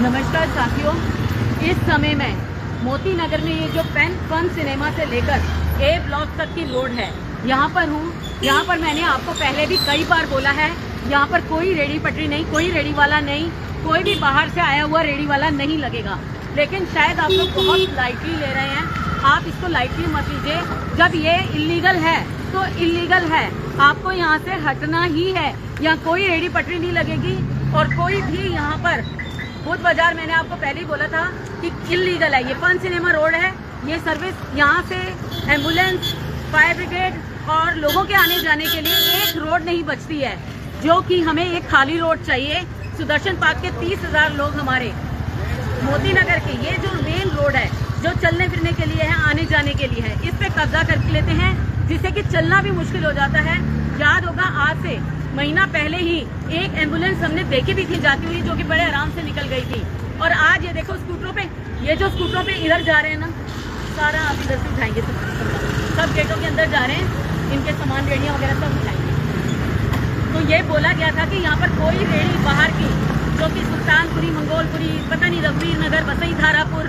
नमस्कार साथियों, इस समय में मोती नगर में ये जो फन सिनेमा से लेकर ए ब्लॉक तक की रोड है, यहाँ पर हूँ। यहाँ पर मैंने आपको पहले भी कई बार बोला है, यहाँ पर कोई रेडी पटरी नहीं, कोई रेडी वाला नहीं, कोई भी बाहर से आया हुआ रेडी वाला नहीं लगेगा। लेकिन शायद आप लोग बहुत लाइटली ले रहे हैं। आप इसको लाइटली मत लीजिए। जब ये इलीगल है तो इलीगल है, आपको यहाँ से हटना ही है। यहाँ कोई रेडी पटरी नहीं लगेगी और कोई भी यहाँ पर बुध बाजार, मैंने आपको पहले ही बोला था कि इलीगल है। ये फन सिनेमा रोड है। ये सर्विस यहाँ से एम्बुलेंस, फायर ब्रिगेड और लोगों के आने जाने के लिए एक रोड नहीं बचती है, जो कि हमें एक खाली रोड चाहिए। सुदर्शन पार्क के 30,000 लोग हमारे मोती नगर के, ये जो मेन रोड है जो चलने फिरने के लिए है, आने जाने के लिए है, इस पे कब्जा कर लेते हैं, जिससे कि चलना भी मुश्किल हो जाता है। याद होगा, आज से महीना पहले ही एक एम्बुलेंस हमने देखी भी थी जाती हुई, जो कि बड़े आराम से निकल गई थी। और आज ये देखो स्कूटरों पे, ये जो स्कूटरों पे इधर जा रहे हैं ना, सारा आप इधर से उठाएंगे, सब गेटों के अंदर जा रहे हैं, इनके सामान रेडियाँ वगैरह सब उठाएंगे। तो ये बोला गया था कि यहाँ पर कोई रेडी बाहर की, जो कि सुल्तानपुरी, मंगोलपुरी, पता नहीं रघुवीर नगर, बसई धारापुर,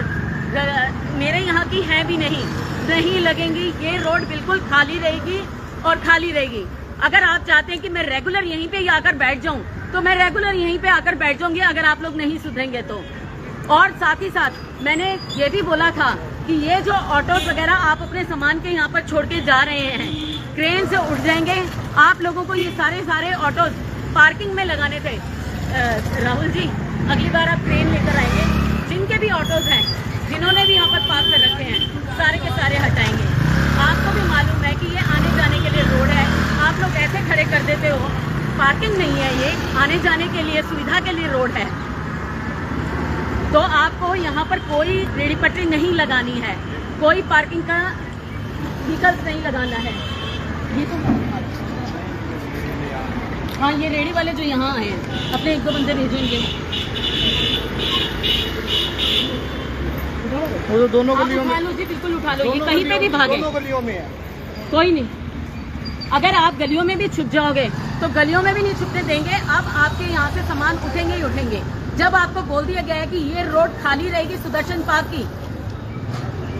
मेरे यहाँ की है भी नहीं लगेंगी। ये रोड बिल्कुल खाली रहेगी और खाली रहेगी। अगर आप चाहते हैं कि मैं रेगुलर यहीं पे आकर बैठ जाऊं, तो मैं रेगुलर यहीं पे आकर बैठ जाऊंगी, अगर आप लोग नहीं सुधरेंगे तो। और साथ ही साथ मैंने ये भी बोला था कि ये जो ऑटोज वगैरह आप अपने सामान के यहाँ पर छोड़ के जा रहे हैं, क्रेन से उठ जाएंगे। आप लोगों को ये सारे ऑटोज पार्किंग में लगाने थे। राहुल जी, अगली बार आप क्रेन लेकर आएंगे, जिनके भी ऑटोज हैं, जिन्होंने भी यहाँ पर पार्क कर रखे हैं, सारे के सारे हटाएंगे। आपको भी मालूम है कि ये आने जाने के लिए रोड है, आप लोग ऐसे खड़े कर देते हो। पार्किंग नहीं है, ये आने जाने के लिए, सुविधा के लिए रोड है। तो आपको यहाँ पर कोई रेडी पटरी नहीं लगानी है, कोई पार्किंग का विकल्प नहीं लगाना है। ये तो हाँ, ये रेडी वाले जो यहाँ आए हैं, अपने 1-2 बंदे भेजेंगे। वो दोनों गलियों में, जी बिल्कुल उठा लो, ये कहीं पे भी भागे, दोनों गलियों में है। कोई नहीं। अगर आप गलियों में भी छुप जाओगे तो गलियों में भी नहीं छुपने देंगे। अब आपके यहाँ से सामान उठेंगे ही उठेंगे। जब आपको बोल दिया गया है कि ये रोड खाली रहेगी, सुदर्शन पार्क की,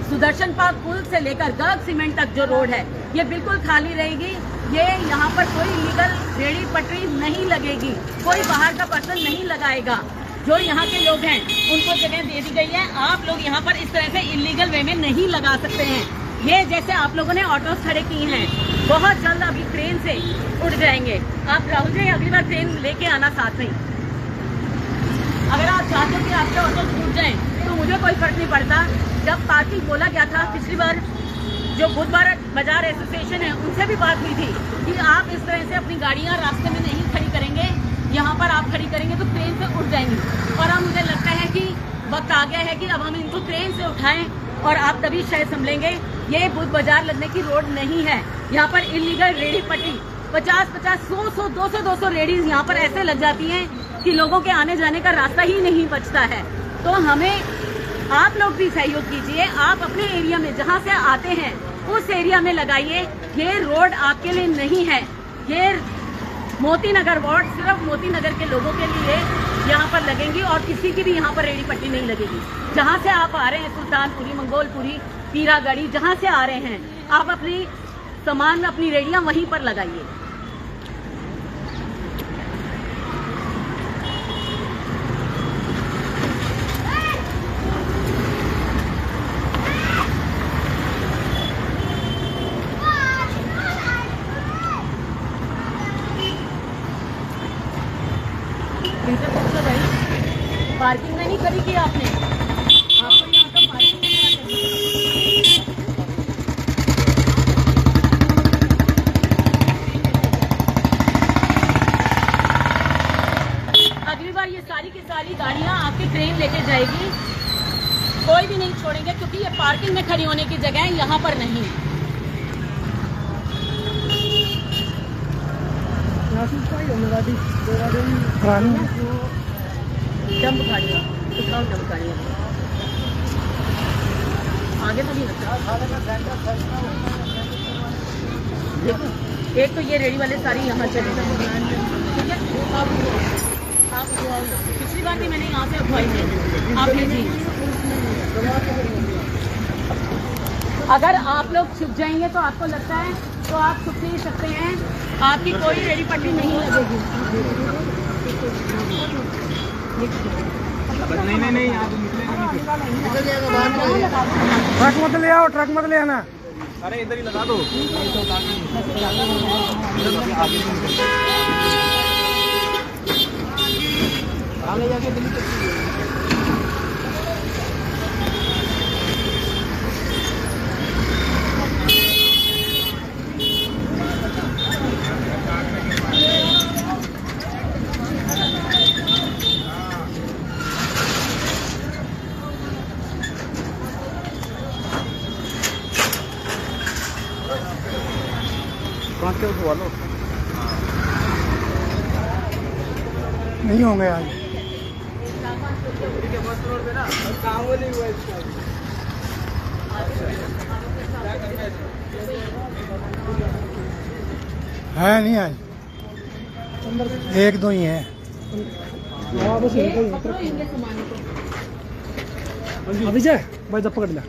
सुदर्शन पार्क पुल से लेकर गर्ग सीमेंट तक जो रोड है, ये बिल्कुल खाली रहेगी। ये यहाँ पर कोई लीगल रेडी पटरी नहीं लगेगी, कोई बाहर का पर्सन नहीं लगाएगा। जो यहाँ के लोग हैं उनको जगह दे दी गई है। आप लोग यहाँ पर इस तरह से इलीगल वे में नहीं लगा सकते हैं। ये जैसे आप लोगों ने ऑटो खड़े किए हैं, बहुत जल्द अभी ट्रेन से उड़ जाएंगे। आप राहुल जी अगली बार ट्रेन लेके आना साथ में। अगर आप चाहते हो कि आपके ऑटो छूट जाएं, तो मुझे कोई फर्क नहीं पड़ता। जब पार्किंग बोला गया था पिछली बार, जो बुध बाजार एसोसिएशन है, उनसे भी बात हुई थी कि आप इस तरह से अपनी गाड़ियाँ रास्ते में नहीं खड़ी करेंगे, यहाँ पर आप खड़ी करेंगे तो ट्रेन से उठ जाएंगी। और अब मुझे लगता है कि वक्त आ गया है कि अब हम इनको ट्रेन से उठाएं और आप तभी शायद संभलेंगे। ये बुध बाजार लगने की रोड नहीं है। यहाँ पर इलीगल रेडी पटरी 50-50, 100-100, 200-200 रेडीज यहाँ पर ऐसे लग जाती हैं कि लोगों के आने जाने का रास्ता ही नहीं बचता है। तो हमें आप लोग भी सहयोग कीजिए। आप अपने एरिया में जहाँ से आते हैं उस एरिया में लगाइए। ये रोड आपके लिए नहीं है। ये मोती नगर वार्ड सिर्फ मोती नगर के लोगों के लिए यहाँ पर लगेंगी और किसी की भी यहाँ पर रेडी पट्टी नहीं लगेगी। जहाँ से आप आ रहे हैं, सुल्तानपुरी, मंगोलपुरी, पीरागढ़ी, जहाँ से आ रहे हैं, आप अपनी सामान, अपनी रेडियाँ वहीं पर लगाइए। पार्किंग में नहीं खड़ी की आपने, आपको यहाँ का पार्किंग अगली बार ये सारी की सारी गाड़ियाँ आपकी ट्रेन लेके जाएगी, कोई भी नहीं छोड़ेंगे, क्योंकि ये पार्किंग में खड़ी होने की जगह है, यहाँ पर नहीं। डंप गाड़ियाँ, डंप गाड़ियाँ आगे तो नहीं लगता। देखो, एक तो ये रेडी वाले सारी यहाँ चले, ठीक है। आप पिछली बार भी मैंने यहाँ से अखवाई थी, आपने दी। अगर आप लोग छुप जाएंगे तो आपको लगता है तो आप छुप नहीं सकते हैं, आपकी कोई रेडी पट्टी नहीं लगेगी। नहीं ट्रक मत ले आओ, ट्रक मत ले आना। अरे इधर ही लगा दो। आगे जाके दिल्ली तक वालों नहीं होंगे आज। है नहीं आज, एक दो ही है। अभिजय भाई जब पकड़ लिया,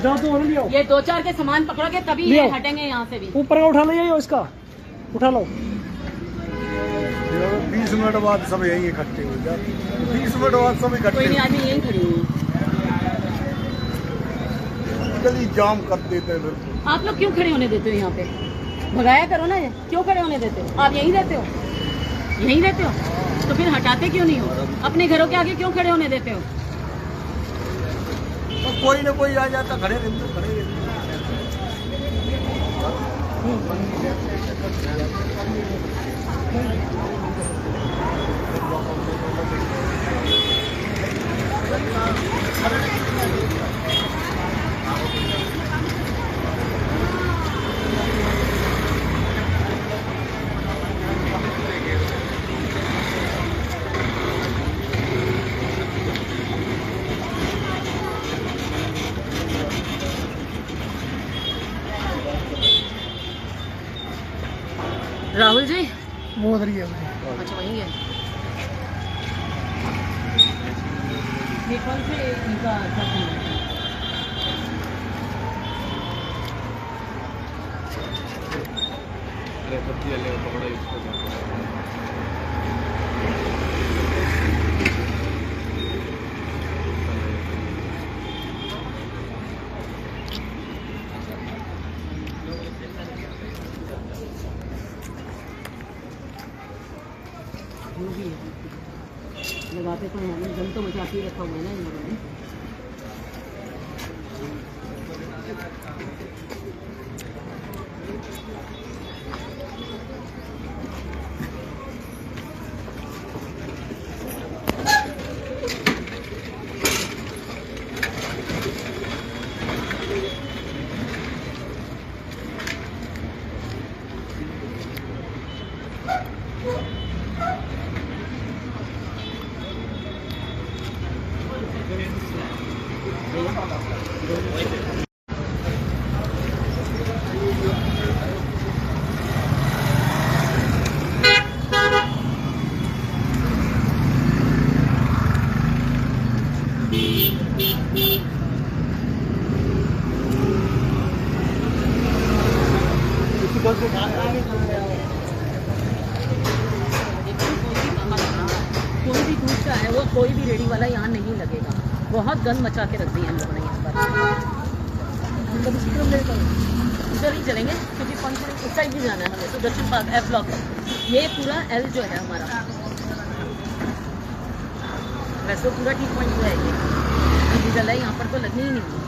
जाओ तो लिया। ये 2-4 के सामान पकड़ोगे तभी ये हटेंगे यहाँ से भी। ऊपर का उठा लो, इसका उठा लो। 20 मिनट बाद सब यही इकट्ठे हो जाए। 20 मिनट बाद सब इकट्ठे। कोई नहीं, आदमी यही खड़ी हुई। गली जाम कर देते हैं। आप लोग क्यों खड़े होने देते हो यहाँ पे? भगाया करो ना, क्यों खड़े होने देते हो? आप यहीं रहते हो, यहीं रहते हो तो फिर हटाते क्यों नहीं हो? अपने घरों के आगे क्यों खड़े होने देते हो? तो कोई ना कोई आ जाता, खड़े रहते खड़े रहते। राहुल जी वो उधर ही है। अच्छा वही है। ये कौन से इनका सब्जी है? लगाते तो हैं, दम तो मचा के रखा हुआ है ना इन लोगों ने। कोई भी दूध का है वो, कोई भी रेडी वाला यहाँ नहीं लगेगा। बहुत गंद मचा के रख दी हम लोगों ने यहाँ पर। इधर ही चलेंगे क्योंकि पंच उस साइड भी जाना है हमें, तो दक्षिण पार्क F ब्लॉक है ये पूरा। L जो है हमारा, वैसे तो पूरा ठीक पॉइंट है ये डीजल है, यहाँ पर तो लगनी ही नहीं।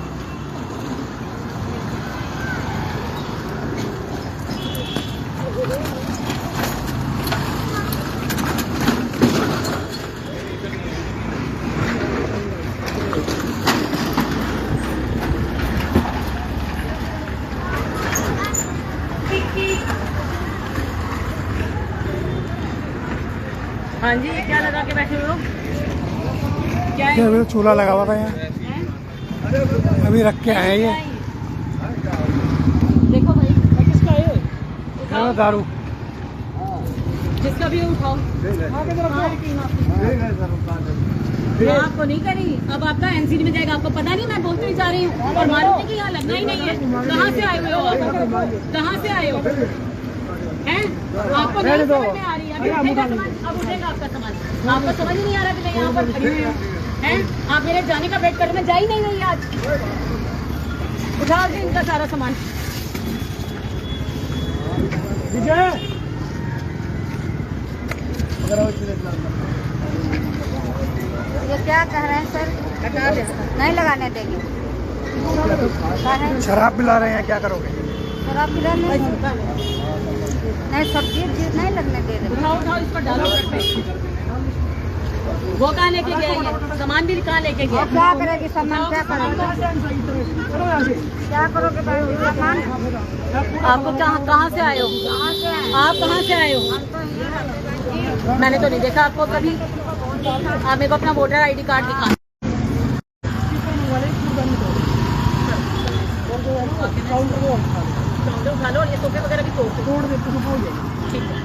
हाँ जी, क्या लगा के बैठे हो? क्या है? अभी चूल्हा लगा हुआ था यहाँ, अभी रख के आए ये। देखो भाई, किसका है? दारू। जिसका भी उठाओ। मैं आपको नहीं करी, अब आपका एनसीडी में जाएगा। आपको पता नहीं मैं बोलते ही जा रही हूँ और मालूम नहीं कि यहाँ लगना ही नहीं है। कहाँ से आए हुए हो आप? कहाँ से आए हो हैं? आपको नहीं समझ में आ रही है। अभी उठेगा सामान, अब उठेगा आपका सामान। आपको समझ ही नहीं आ रहा कि मैं यहाँ पर खड़ी हुई हूँ हैं? आप मेरे जाने का वेट करो, मैं जा ही नहीं रही आज। उठाओ जी इनका सारा सामान। ये क्या कह रहे हैं सर? नहीं लगाने देंगे। शराब पिला रहे हैं, क्या करोगे? शराब पिलाने नहीं, सब्जी नहीं लगने दे रहे। उठाओ उठाओ, इस पर डालो ट्रक पे। वो कहाँ लेके गया ये सामान? भी कहाँ लेके गया? क्या करेगी सामान? क्या करोगे? क्या करोगे भाई सामान? आपको कहाँ से आए हो? कहाँ से आए? आप कहाँ से आए हो? हम तो यहीं रहते हैं। मैंने तो नहीं देखा आपको कभी। आप मेरे को अपना वोटर आईडी कार्ड दिखा। उठा लो और ये सोफे वगैरह भी तोड़ दे। ठीक है।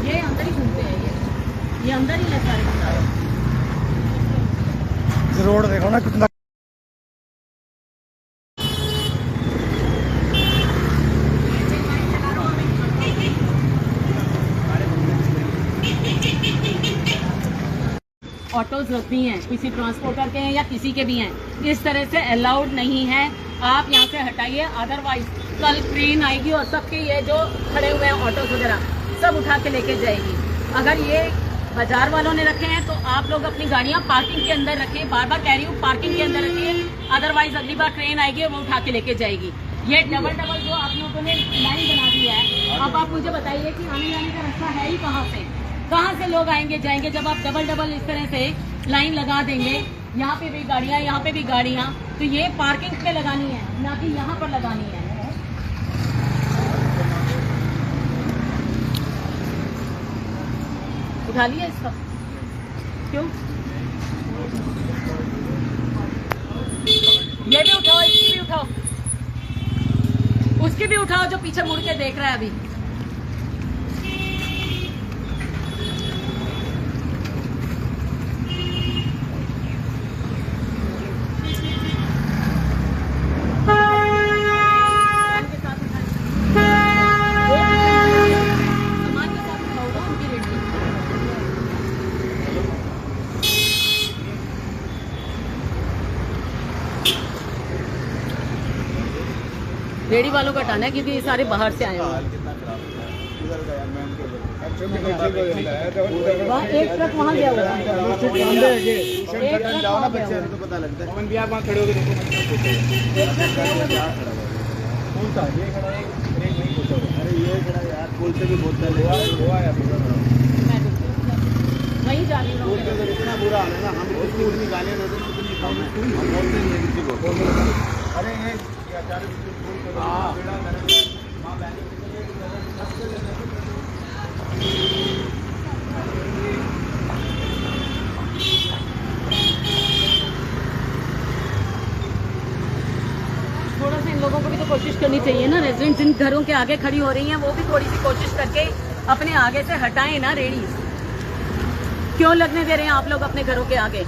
ये अंदर ही घूमते हैं, ये अंदर ही है सारे के सारे। रोड देखो ना कितना। ऑटोज रखती हैं, किसी ट्रांसपोर्टर के हैं या किसी के भी हैं, इस तरह से अलाउड नहीं है। आप यहाँ से हटाइए, अदरवाइज कल ट्रेन आएगी और सबके ये जो खड़े हुए हैं ऑटोज वगैरह सब उठा के लेके जाएगी। अगर ये बाजार वालों ने रखे हैं तो आप लोग अपनी गाड़ियाँ पार्किंग के अंदर रखें। बार बार कह रही हूँ पार्किंग के अंदर रखिए, अदरवाइज अगली बार ट्रेन आएगी और वो उठा के लेके जाएगी। ये डबल जो आप लोगों ने लाइन बना दी है, अब आप मुझे बताइए कि आने जाने का रास्ता है ही कहाँ से लोग आएंगे जाएंगे? जब आप डबल इस तरह से लाइन लगा देंगे, यहाँ पे भी गाड़ियाँ यहाँ पे भी गाड़ियाँ, तो ये पार्किंग पे लगानी है ना कि यहाँ पर लगानी है। उठा लिया इसका क्यों? ये भी उठाओ, इसकी भी उठाओ, उसकी भी उठाओ जो पीछे मुड़ के देख रहा है अभी। रेडी वालों का हटाना है क्योंकि ये सारे बाहर से आए हैं। वहाँ एक ट्रक वहाँ गया हुआ है, एक ट्रक वहाँ गया हुआ है। वहीं जा रही हूँ। इतना बुरा हाल है ना, हम इतनी गालियाँ देते हैं, कितनी बोलते नहीं है किसी को। अरे ये थोड़ा सा इन लोगों को भी तो कोशिश करनी चाहिए ना। रेजिडेंट जिन घरों के आगे खड़ी हो रही हैं वो भी थोड़ी सी कोशिश करके अपने आगे से हटाएं ना। रेडी क्यों लगने दे रहे हैं आप लोग अपने घरों के आगे?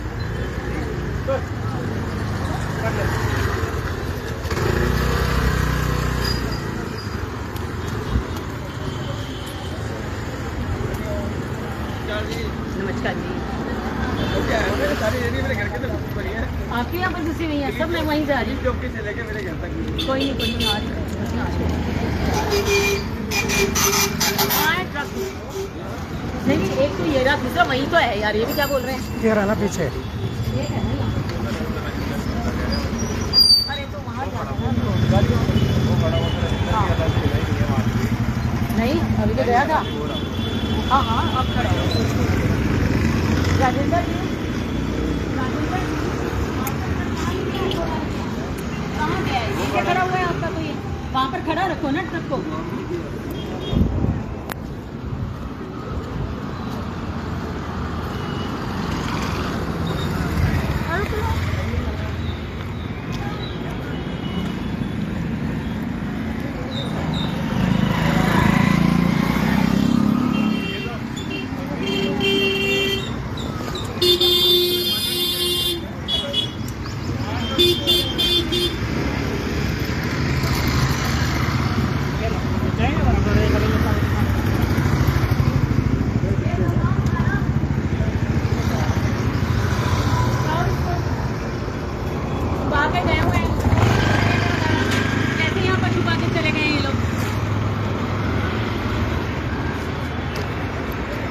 नमस्कार जी। आपके यहाँ पर घुसी हुई है सब, मैं वहीं जा रही हूँ। कोई नहीं आ रही है। ट्रक नहीं, एक तो ये रहा, दूसरा वहीं तो है यार। ये भी क्या बोल रहे हैं? ये रहा ना पीछे। ये है ना यहाँ। अरे तो वहाँ जाना है। गया था। हाँ हाँ अब खड़ा हो। राजेंद्र जी, राजेंद्र जी, कहाँ गया है? नीचे खड़ा हुआ है आपका, तो ये वहाँ पर खड़ा रखो ना ट्रक को।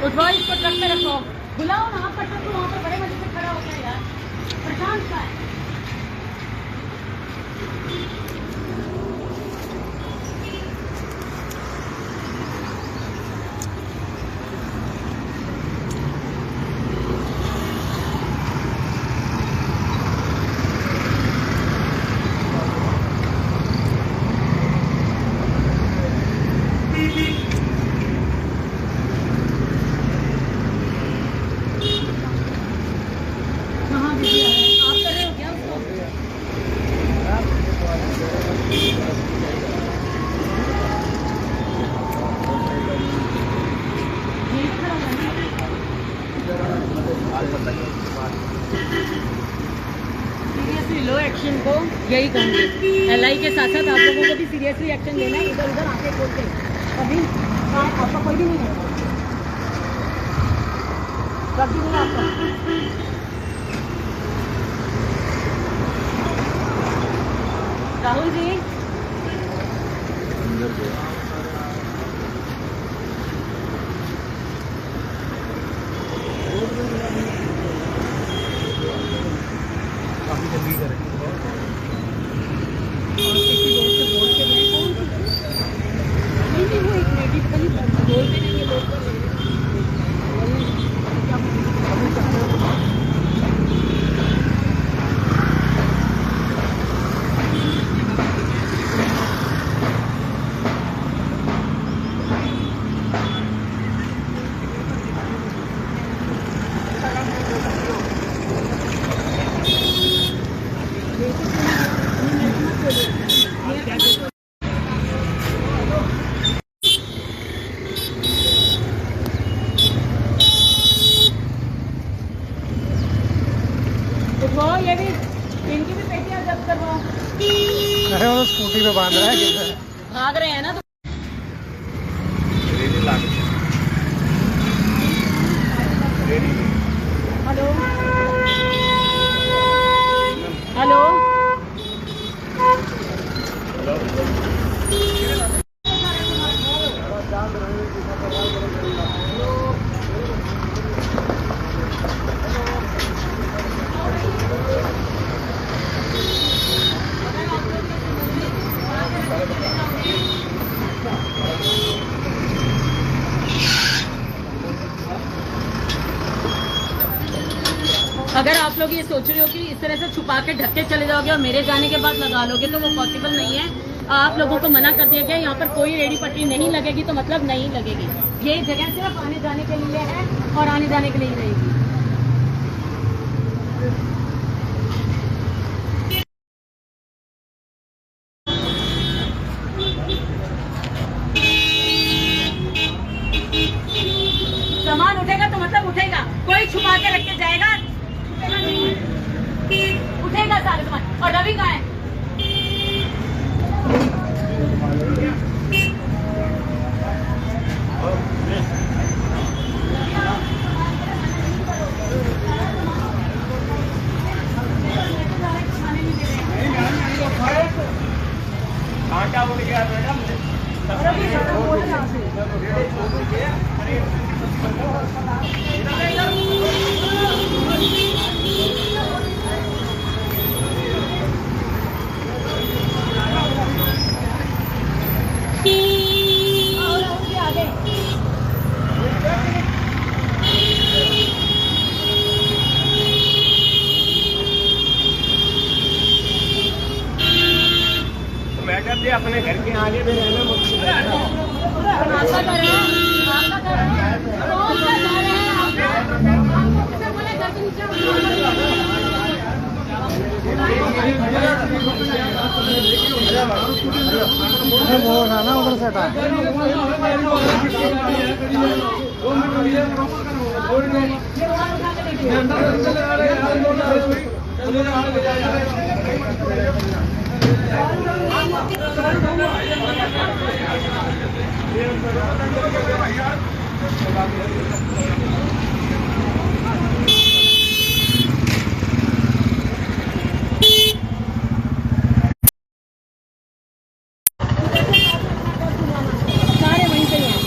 उठवाओ इसको, ट्रक में रखो। बुलाओ ना आपका ट्रक, तो वहाँ पर बड़े मजे से खड़ा होता है यार। प्रशांत का है। कहाँ बिजी है? आप कर रहे हो क्या उसको? ये खड़ा हुआ है ना? सीरियसली लो एक्शन को यही कहूँगी। LI के साथ साथ आप लोगों को भी सीरियसली एक्शन लेना है। इधर उधर आके खोलते अभी आपका कोई भी नहीं है, कभी नहीं आपका। राहुल जी, काफी जल्दी करें। और किसी दोस्त से बोल के गए कौन सी? नहीं वो एक लेडी पता नहीं बोलते नहीं ये लोग। उठवाओ, ये भी इनकी भी पेटियां जब्त करवाओ। अरे वो स्कूटी पे बांध रहा है कैसे? भाग रहे हैं ना तो हेलो हेलो अगर आप लोग ये सोच रहे हो कि इस तरह से छुपा के ढक के चले जाओगे और मेरे जाने के बाद लगा लोगे तो वो पॉसिबल नहीं है। आप लोगों को मना कर दिया गया, यहाँ पर कोई रेडी पटरी नहीं लगेगी तो मतलब नहीं लगेगी। ये जगह सिर्फ आने जाने के लिए है और आने जाने के लिए ही रहेगी। सामान उठेगा तो मतलब उठेगा, कोई छुपा के रख के जाएगा उठेगा नहीं, उठेगा सारा सामान। और रवि कहाँ है? क्या बोल गया मैडम? आगे अपने घर के आगे भी रहना मुझसे। आपका घर है, आपका घर है, कौन सा घर है आपको किसने बोला घर के नीचे वो है ना उधर से हटा सारे वहीं पे ही हैं।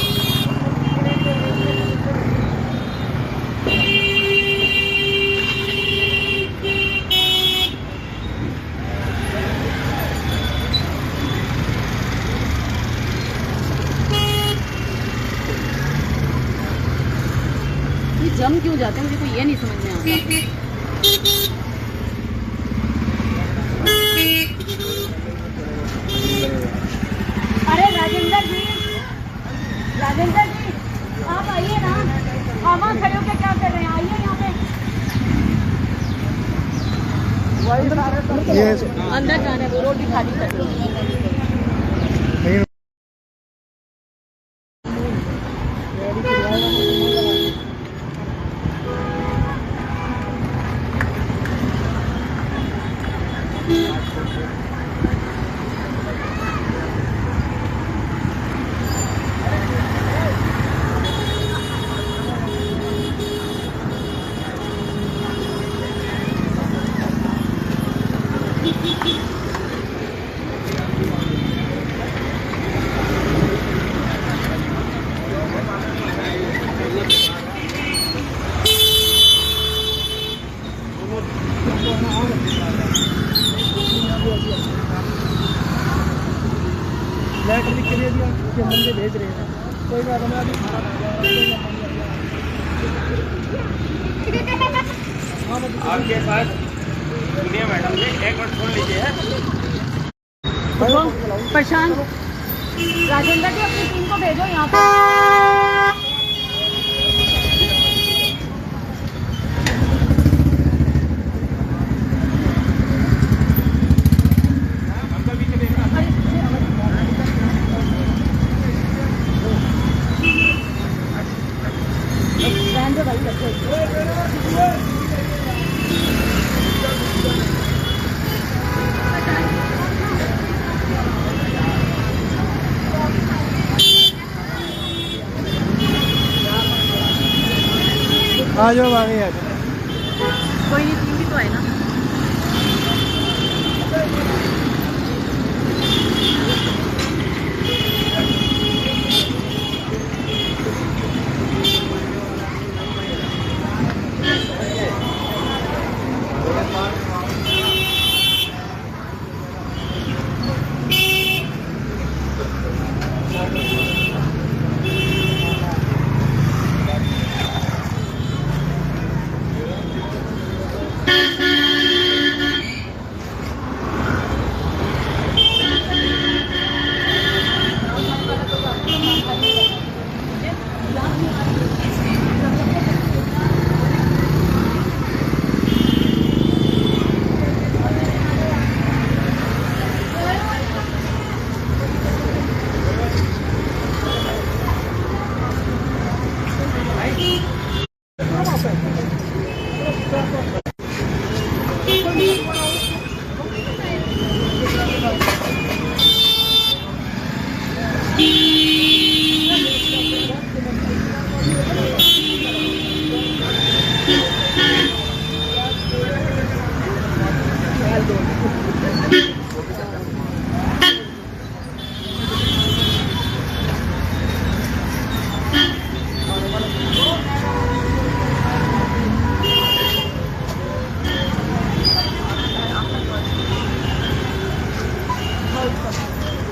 ये जम क्यों जाते हैं मुझे तो ये नहीं समझ में आता। अरे राजेंद्र जी, राजेंद्र जी आप आइए ना, आप वहाँ खड़े होकर क्या कर रहे हैं, आइए यहाँ पे। ये अंदर जाने वो रोटी खाली कर दो। लेटर लिख के दे दिया कि बंदे भेज रहे हैं, कोई बात नहीं। आपके पास सुनिए मैडम जी, एक मिनट सुन लीजिए। प्रशांत, राजेंद्र जी अपनी टीम को भेजो यहाँ पे। आ जाओ आगे आ जाओ। कोई नहीं, टीम भी तो है ना।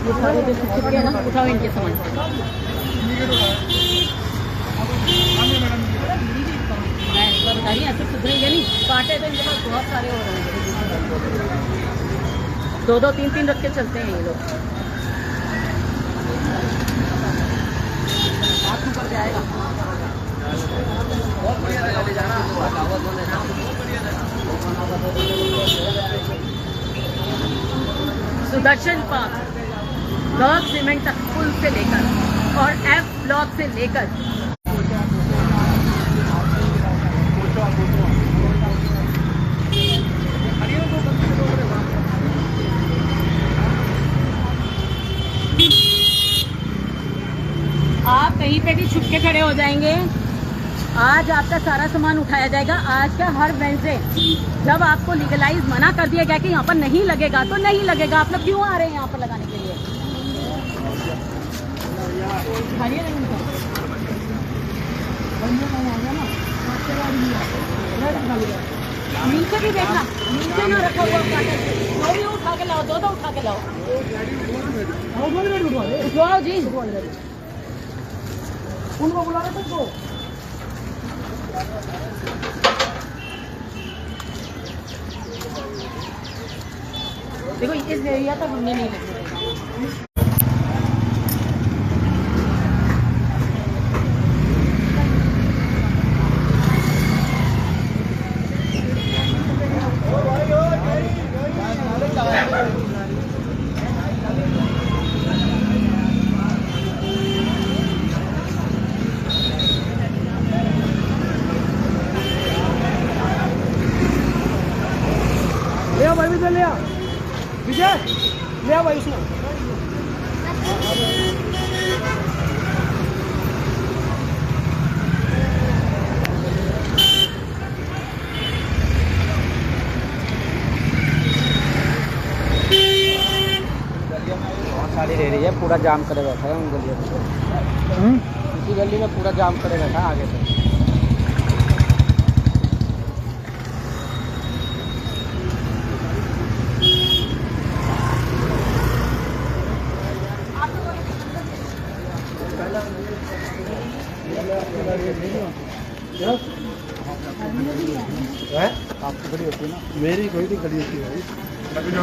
ये सारे जो चिपके हैं ना, उठाओ इनके सामान। मैं बता रही ऐसे सुधरेंगे नहीं, कांटे तो इनके पास बहुत सारे हो रहे हैं। 2-2 3-3 रख के चलते हैं ये लोग। से आएगा। सुदर्शन पार्क ब्लॉक सीमेंट तक पुल से लेकर और एफ ब्लॉक से लेकर आप कहीं पे भी छुप के खड़े हो जाएंगे। आज आपका सारा सामान उठाया जाएगा। आज का हर वेंसडे जब आपको लीगलाइज मना कर दिया गया कि यहाँ पर नहीं लगेगा तो नहीं लगेगा। आप लोग क्यों आ रहे हैं यहाँ पर लगाने के लिए? नीचे भी देखना, नीचे ना रखा हुआ जो भी उठा के लाओ, दो उठा के लाओ। उठवाओ जी, उनको बुला रहे थे। देखो इस एरिया तक हमने नहीं लगेगा। भाई विजय ले आ, विजय ले आ भाई उसमें। बहुत सारी रह रही है, पूरा जाम करे बैठा है उन गलियों में। उसी गली में पूरा जाम करे बैठा है आगे से। आपकी बड़ी होती है ना, मेरी कोई नहीं खड़ी होती है तभी तो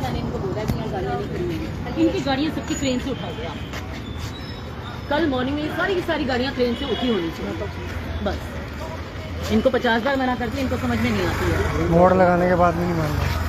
मैंने इनको बोला कि यहाँ गाड़ियाँ नहीं खड़ी। इनकी गाड़ियाँ सबकी क्रेन से उठाओगे आप। कल मॉर्निंग में सारी की सारी गाड़ियाँ क्रेन से उठी होनी चाहिए। बस इनको 50 बार मना करती है, इनको समझ में नहीं आती है। मोड़ लगाने के बाद भी नहीं मानना।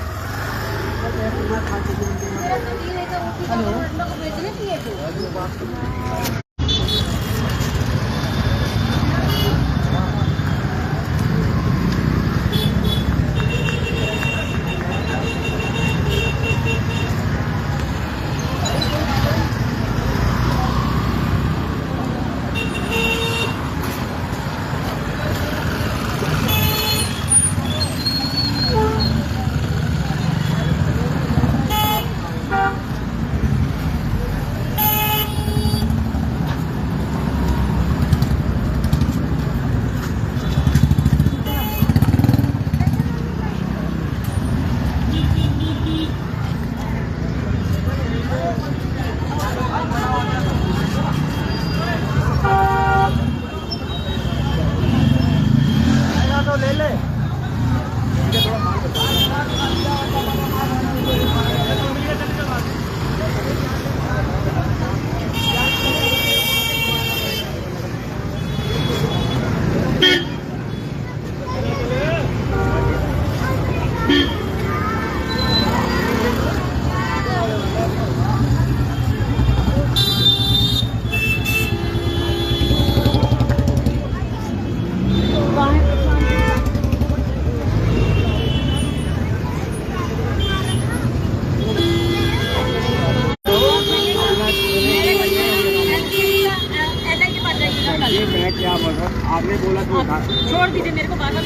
हेलो, मैं क्या बोल रहा हूँ, आपने बोला तो उठा। छोड़ दीजिए मेरे को बार-बार।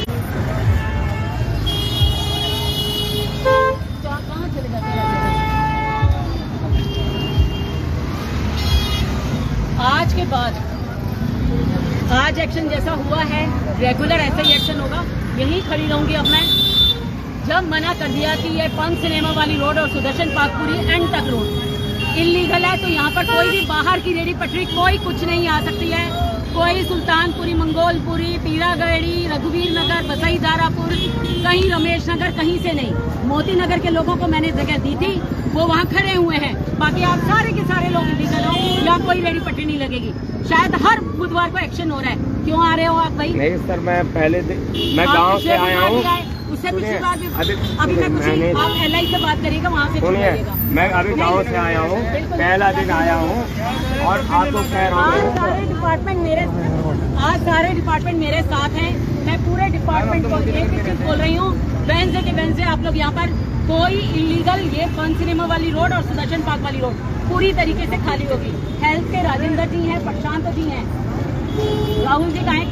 तो आप कहाँ चले जाते हैं? आज के बाद आज एक्शन जैसा हुआ है रेगुलर ऐसा ही एक्शन होगा। यहीं खड़ी रहूंगी अब मैं। जब मना कर दिया कि ये फन सिनेमा वाली रोड और सुदर्शन पार्कपुरी एंड तक रोड इलीगल है, तो यहाँ पर कोई भी बाहर की रेडी पटरी कोई कुछ नहीं आ सकती है। कोई सुल्तानपुरी, मंगोलपुरी, पीरागढ़ी, रघुवीर नगर, बसई दारापुर, कहीं रमेश नगर, कहीं से नहीं। मोती नगर के लोगों को मैंने जगह दी थी, वो वहाँ खड़े हुए हैं। बाकी आप सारे के सारे लोग इलीगल हो, यहाँ कोई रेडी पटरी नहीं लगेगी। शायद हर बुधवार को एक्शन हो रहा है। क्यों आ रहे हो आप भाई? नहीं सर, मैं गांव से आया हूँ। उससे पिछली बार भी अभी मैं कुछ आप LI से बात करिएगा, वहाँ से सुनिए, मैं अभी गांव से आया हूँ, पहला दिन आया हूँ और आपको कह रहा हूँ आज सारे डिपार्टमेंट मेरे साथ हैं। मैं पूरे डिपार्टमेंट को एक ही चीज बोल रही हूँ, वेंसडे के वेंसडे आप लोग यहाँ पर कोई इलीगल ये फन सिनेमा वाली रोड और सुदर्शन पार्क वाली रोड पूरी तरीके से खाली होगी। हेल्थ के राजेंद्र जी हैं, प्रशांत जी हैं, राहुल जी का है,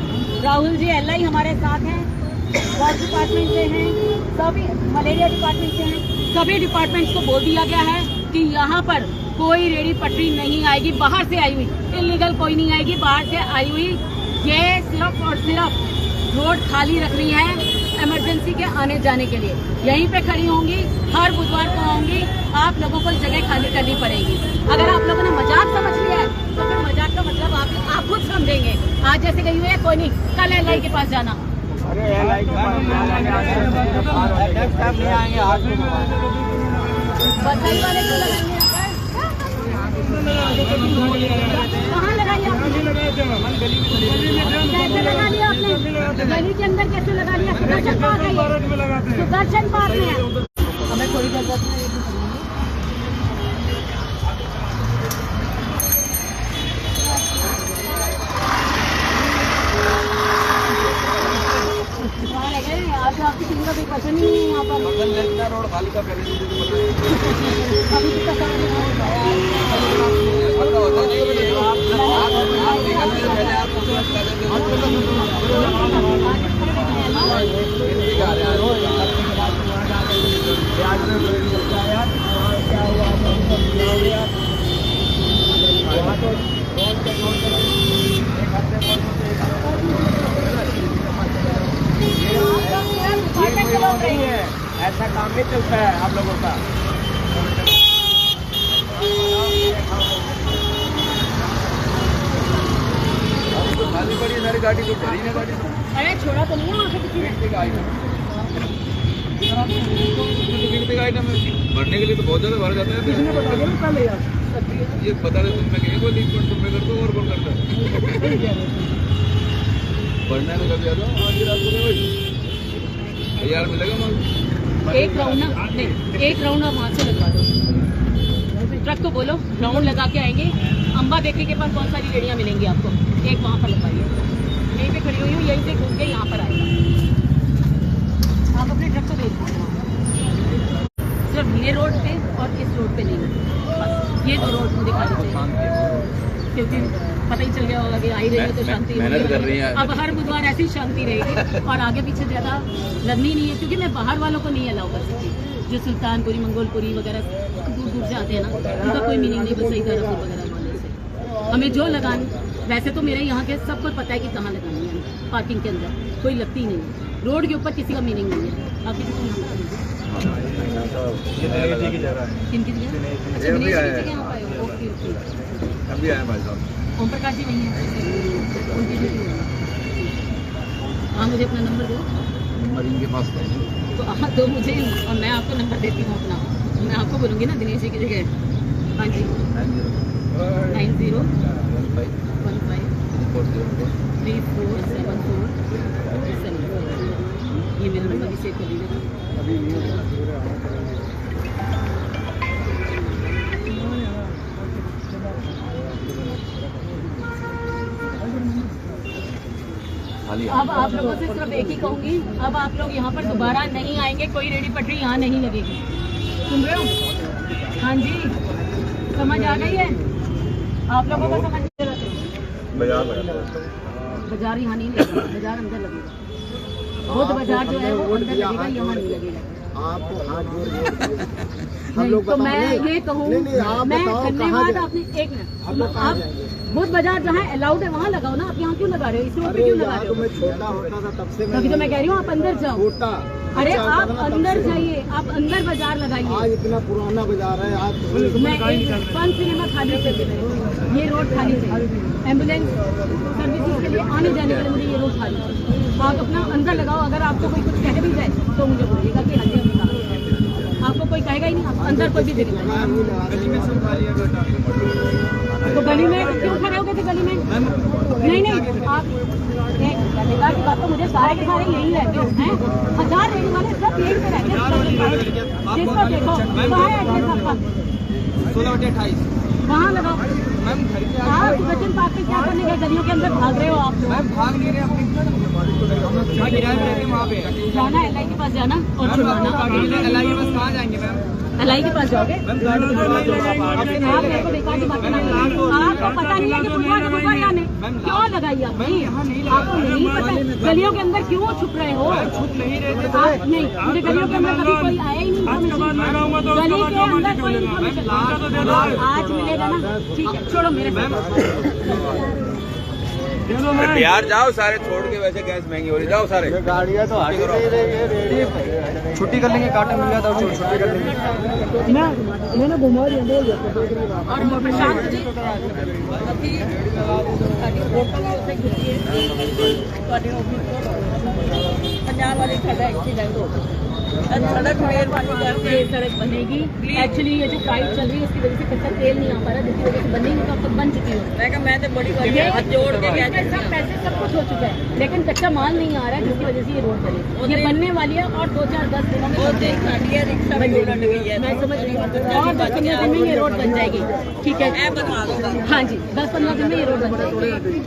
राहुल जी LI हमारे साथ हैं, वाटर डिपार्टमेंट से हैं, सभी मलेरिया डिपार्टमेंट से हैं। सभी डिपार्टमेंट्स को बोल दिया गया है कि यहाँ पर कोई रेडी पटरी नहीं आएगी बाहर से आई हुई, इलीगल कोई नहीं आएगी बाहर से आई हुई। ये सिर्फ और सिर्फ रोड खाली रख रही है इमरजेंसी के आने जाने के लिए। यहीं पे खड़ी होंगी, हर बुधवार को आऊंगी, आप लोगों को जगह खाली करनी पड़ेगी। अगर आप लोगों ने मजाक समझ लिया है तो फिर मजाक का मतलब आप खुद समझेंगे। आज जैसे गई हुई है, कोई नहीं, कल LI के पास जाना। अरे LI के पास नहीं आएंगे, आज बधाई वाले को लगाएंगे कहाँ लगाई आपने? कैसे लगा लिया आपने? गली के अंदर कैसे लगा लिया? सुदर्शन पार्क है ये, सुदर्शन पार्क में है। हमें थोड़ी जरूरत है। आज आपकी टीम का कोई पसंद नहीं है यहाँ पर। रोड खाली का पहले अभी कितना नहीं है, ऐसा काम नहीं चलता है आप लोगों का। खाली पड़ी सारी गाड़ी, तो भरी ना गाड़ी। अरे छोड़ा तो नहीं है वहाँ से किसी ने? भरने के लिए तो बहुत ज्यादा भर जाता है। ये बता रहे तुम, मैं कहीं बोली तुम मैं करता हूँ और कौन करता है? भरना है तो कभी आ जाओ, आज रात को भाई यार मिलेगा माल। एक राउंड ना नहीं, एक राउंड आप वहाँ से लगवा दो। ट्रक को बोलो राउंड लगा के आएंगे। अम्बा बेकरी के पास बहुत सारी रेडियाँ मिलेंगी आपको, एक वहाँ पर लगवाइए। यहीं पे खड़ी हुई हूँ, यहीं से घूम के यहाँ पर आएगा। आप अपने ट्रक को देख दीजिए, सिर्फ ये रोड पे और इस रोड पे नहीं, बस ये दो रोड दिखा दीजिए, क्योंकि पता ही चल गया होगा कि आई रही है तो शांति मेहनत कर रही है। अब हर बुधवार ऐसी शांति रहेगी और आगे पीछे ज़्यादा लगनी नहीं है, क्योंकि मैं बाहर वालों को नहीं अलाउ कर सकती। जो सुल्तानपुरी, मंगोलपुरी वगैरह दूर दूर से आते हैं ना, उनका कोई मीनिंग नहीं, बस सही दारापुर वगैरह वाले से हमें जो लगानी। वैसे तो मेरे यहाँ के सबको पता है कि कहाँ लगानी है, पार्किंग के अंदर कोई लगती नहीं है। रोड के ऊपर किसी का मीनिंग नहीं है। आप किसी को किनकी जगह यहाँ पाए हो? ओके ओके, अभी आए भाई साहब। ओम प्रकाश जी नहीं है, उनकी ड्यूटी है। हाँ, मुझे अपना नंबर दो। नंबर इनके पास है तो हाँ, दो मुझे और मैं आपको नंबर देती हूँ अपना। मैं आपको बोलूँगी ना दिनेश जी की जगह। हाँ जी, 9015 3474 ये मेरा नंबर भी सेव कर लीजिएगा। अब आप लोगों से सिर्फ एक ही कहूँगी, अब आप लोग यहाँ पर दोबारा नहीं आएंगे, कोई रेडी पटरी यहाँ नहीं लगेगी। सुन रहे हो? हाँ जी, समझ आ गई है आप लोगों को? समझ बाजार यहाँ नहीं लगेगा, बाजार अंदर लगेगा। बहुत बाजार जो है वो अंदर लगेगा, यहाँ नहीं लगेगा। आपको हाथ जोड़ नहीं, तो मैं ये कहूँ, मैं धन्यवाद आपने एक मिनट आप बुद्ध बाजार जहाँ अलाउड है वहाँ लगाओ ना, आप यहाँ क्यों लगा रहे हो? इस रोड पे क्यों लगा रहे हो? मैं छोटा होता था तब से तभी तो मैं कह रही हूँ आप अंदर जाओ। छोटा अरे आप अंदर जाइए, आप अंदर बाजार लगाइए। आज इतना पुराना बाजार है आज मैं फन सिनेमा खाली चाहिए, ये रोड खाली चाहिए, एम्बुलेंस सर्विसेज के लिए आने जाने के लिए मुझे ये रोड खाली चाहिए। आप अपना अंदर लगाओ, अगर आपको कोई कुछ कह भी जाए तो मुझे बोलिएगा कि हाँ जी आपको कोई कहेगा ही नहीं, आप अंदर कोई भी दिखेगा। तो गली में क्यों खड़े हो गए थे? गली में नहीं आप नेता की बात तो मुझे सारे के सारे यही रहते हैं, 1000 रेडी वाले सब यही पे रहते हैं। जिसको देखो कहाँ है एड्रेस आपका? 16/28 वहाँ लगाओ मैम। घर के आप बच्चन पार्क पे क्या करने गए? गलियों के अंदर भाग रहे हो आप लोग। मैम भाग नहीं रहे, अपनी जहाँ किराए में रहते हैं वहाँ पे जाना है, LI के पास जाना और छुड़वाना। LI के पास कहाँ जाएंगे मैम? LI के पास जाओगे? आप मेरे को बेकार की बात करना, आपको पता नहीं है कि फुटबॉल या नहीं? क्यों लगाई आपने? आपको नहीं पता गलियों के अंदर क्यों छुप रहे हो? छुप नहीं रहे थे। आप नहीं, मुझे गलियों के अंदर कभी कोई आया ही नहीं इन्फॉर्मेशन। गली के अंदर कोई इन्फॉर्मेशन आज मिलेगा ना? ठीक है, छोड़ो मेरे साथ। बिहार जाओ सारे छोड़ के, वैसे गैस महंगी हो रही, जाओ सारे। गाड़ियाँ तो आगे छुट्टी कर लेंगे, काटा मिल जाता है छुट्टी कर लेंगे। मैंने घुमा दिया बोल दिया। और प्रशांत जी पंजाब वाले एक्सीडेंट हो सड़क मेहरबानी करके ये सड़क बनेगी। एक्चुअली ये जो फाइट चल रही है इसकी वजह से कच्चा तेल नहीं आ पा रहा, जिसकी वजह से बनेगी तो अब तक बन चुकी है। मैं तो बड़ी हाथ जोड़ के सब पैसे सब कुछ हो चुका है, लेकिन कच्चा माल नहीं आ रहा है, जिसकी वजह से ये रोड बनी। ये बनने वाली है और 2-4-10 दिनों में मैं समझ रही हूँ, और 10-15 दिन में ये रोड बन जाएगी। ठीक है, हाँ जी, 10-15 दिन में ये रोड बन जाएगी।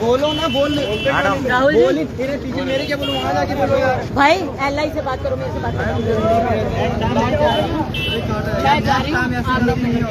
बोलो ना, बोल राहुल जी तेरे पीछे मेरे क्या बोलूँ, वहाँ जाके बोलो यार। भाई LI से बात करो, मेरे से बात करो। मैं जा रही हूँ, आप लोग नहीं।